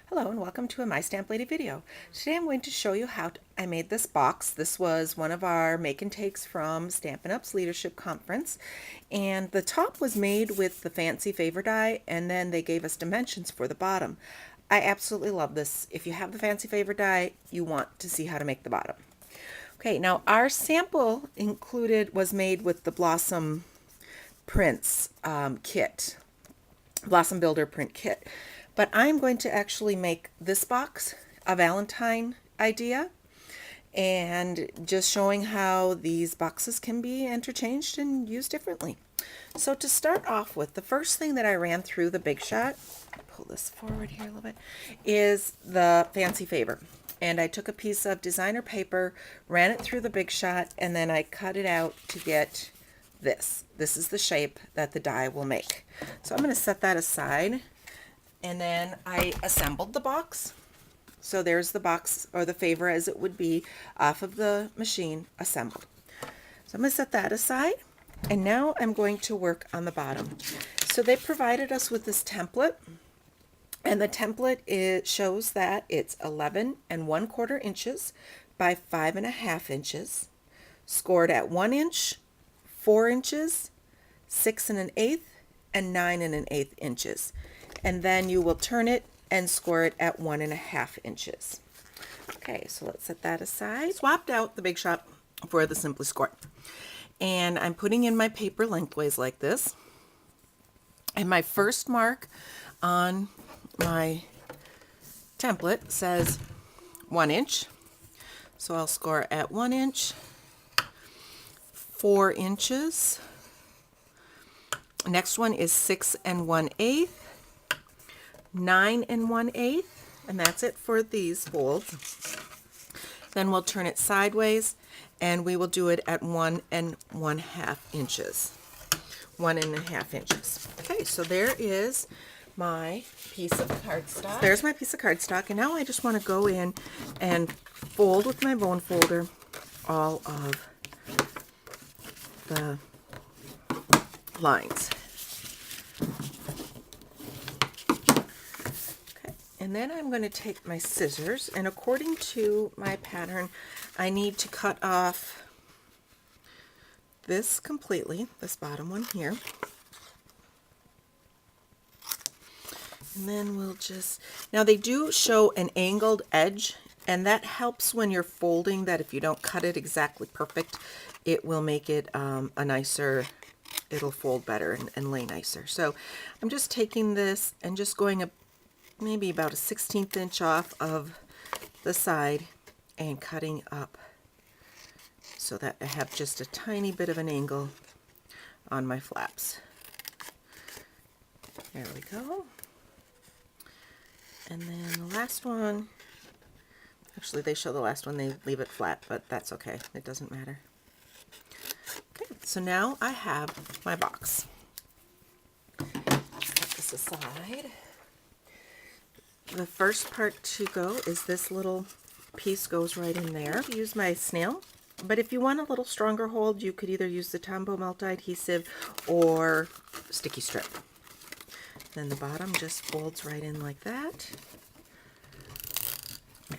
Hello and welcome to a My Stamp Lady video. Today I'm going to show you how I made this box. This was one of our make and takes from Stampin' Up's Leadership Conference, and the top was made with the fancy favor die, and then they gave us dimensions for the bottom. I absolutely love this. If you have the fancy favor die, you want to see how to make the bottom. Okay, now our sample was made with the Blossom Prints kit, Blossom Builder print kit. But I'm going to actually make this box a Valentine idea and just showing how these boxes can be interchanged and used differently. So to start off with, the first thing that I ran through the Big Shot, pull this forward here a little bit, is the Fancy Favor. And I took a piece of designer paper, ran it through the Big Shot, and then I cut it out to get this. This is the shape that the die will make. So I'm going to set that aside. And then I assembled the box. So there's the box, or the favor as it would be, off of the machine, assembled. So I'm going to set that aside. And now I'm going to work on the bottom. So they provided us with this template. And the template shows that it's 11 1/4 inches by 5.5 inches, scored at 1 inch, 4 inches, 6 1/8, and 9 1/8 inches. And then you will turn it and score it at 1.5 inches. Okay, so let's set that aside. Swapped out the Big Shot for the Simply Score. And I'm putting in my paper lengthways like this. And my first mark on my template says 1 inch. So I'll score at 1 inch, 4 inches. Next one is 6 1/8. 9 1/8, and that's it for these folds. Then we'll turn it sideways and we will do it at 1 1/2 inches. 1 1/2 inches. Okay, so there is my piece of cardstock. There's my piece of cardstock, and now I just want to go in and fold with my bone folder all of the lines. And then I'm going to take my scissors, and according to my pattern, I need to cut off this completely, this bottom one here. And then we'll just, now they do show an angled edge, and that helps when you're folding, that if you don't cut it exactly perfect, it will make it a nicer, it'll fold better and lay nicer. So I'm just taking this and just going maybe about a 1/16 inch off of the side and cutting up so that I have just a tiny bit of an angle on my flaps. There we go. And then the last one, actually they show the last one, they leave it flat, but that's okay, it doesn't matter. Okay, so now I have my box. Set this aside. The first part to go is this little piece goes right in there. I use my snail, but if you want a little stronger hold, you could either use the Tombow multi-adhesive or sticky strip. Then the bottom just folds right in like that.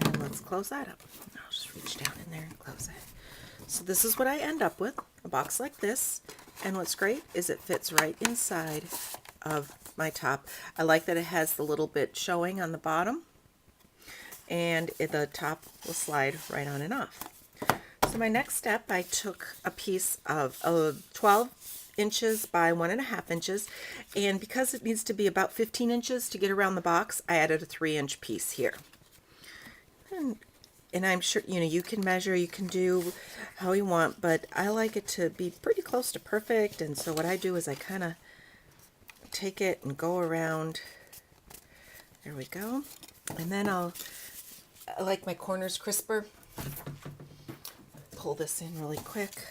And let's close that up. I'll just reach down in there and close it. So this is what I end up with, a box like this. And what's great is it fits right inside of my top. I like that it has the little bit showing on the bottom, and the top will slide right on and off. So my next step, I took a piece of 12 inches by 1.5 inches, and because it needs to be about 15 inches to get around the box, I added a 3-inch piece here. And I'm sure, you know, you can measure, you can do how you want, but I like it to be pretty close to perfect, and so what I do is I kind of take it and go around. There we go. And then I like my corners crisper. Pull this in really quick.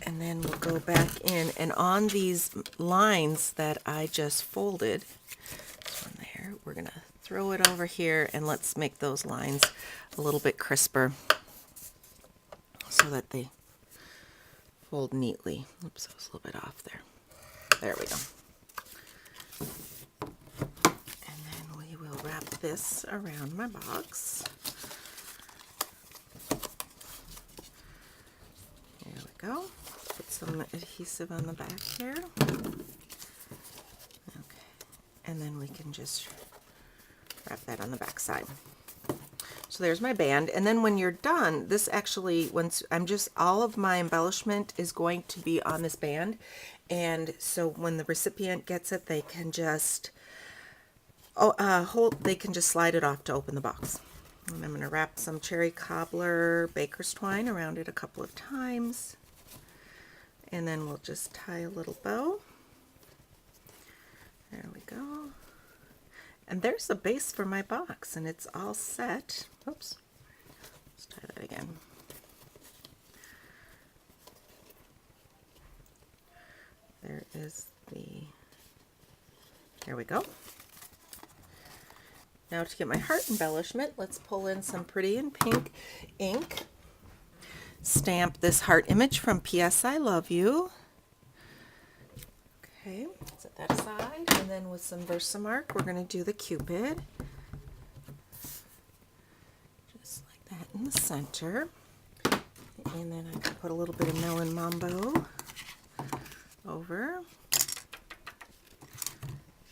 And then we'll go back in, and on these lines that I just folded, this one there, we're going to throw it over here, and let's make those lines a little bit crisper so that they fold neatly. Oops, I was a little bit off there. There we go. And then we will this around my box. There we go. Put some adhesive on the back here. Okay, and then we can just wrap that on the back side. So there's my band, and then when you're done, this actually, once all of my embellishment is going to be on this band, and so when the recipient gets it, they can just they can just slide it off to open the box. And I'm going to wrap some cherry cobbler baker's twine around it a couple of times, and then we'll just tie a little bow. There we go. And there's the base for my box, and it's all set. Oops. Let's try that again. There is there we go. Now to get my heart embellishment, let's pull in some Pretty in Pink ink. Stamp this heart image from P.S. I Love You. Okay, set that aside, and then with some Versamark, we're going to do the Cupid. Just like that in the center. And then I can put a little bit of Melon Mambo over.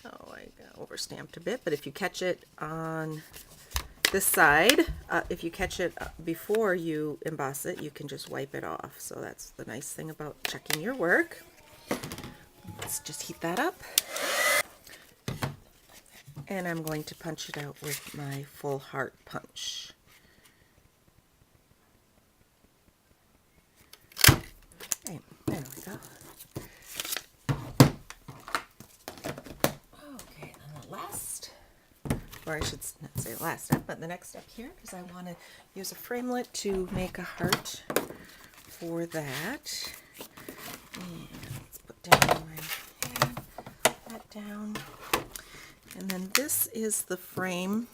Oh, I overstamped a bit, but if you catch it on this side, if you catch it before you emboss it, you can just wipe it off. So that's the nice thing about checking your work. Let's just heat that up. And I'm going to punch it out with my full heart punch. Okay, there we go. Okay, and the last, or I should not say last step, but the next step here is I want to use a framelit to make a heart for that. And let's put down my hand, that down. And then this is the frame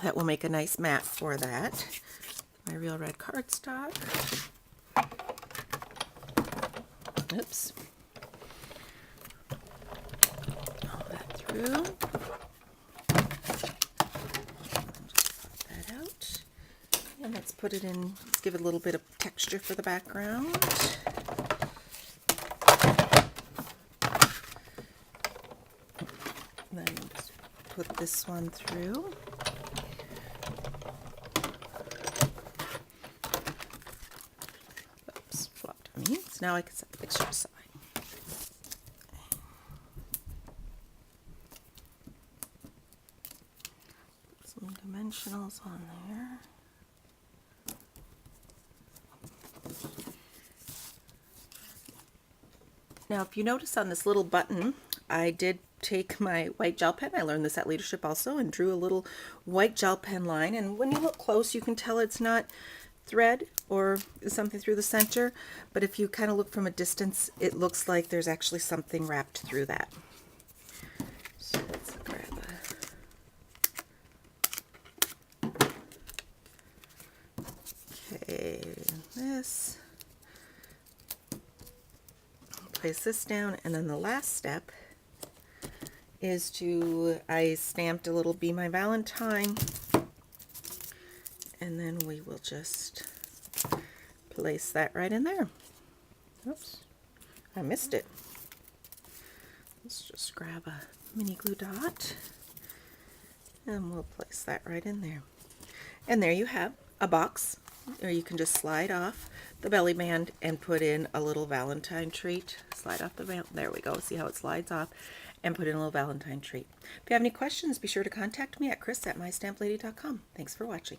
that will make a nice mat for that. My Real Red cardstock. Oops. All that through. Just pop that out. And let's put it in, let's give it a little bit of texture for the background. Then just put this one through. Oops, flopped on me. So now I can set the picture aside. Put some dimensionals on there. Now, if you notice on this little button, I did take my white gel pen. I learned this at Leadership also, and drew a little white gel pen line. And when you look close, you can tell it's not thread or something through the center. But if you kind of look from a distance, it looks like there's actually something wrapped through that. So let's grab okay, this. Place this down, and then the last step is I stamped a little Be My Valentine, and then we will just place that right in there. Oops, I missed it. Let's just grab a mini glue dot, and we'll place that right in there. And there you have a box, or you can just slide off the belly band and put in a little Valentine treat. Slide off there we go. See how it slides off, and put in a little Valentine treat. If you have any questions, be sure to contact me at chris@mystamplady.com. Thanks for watching.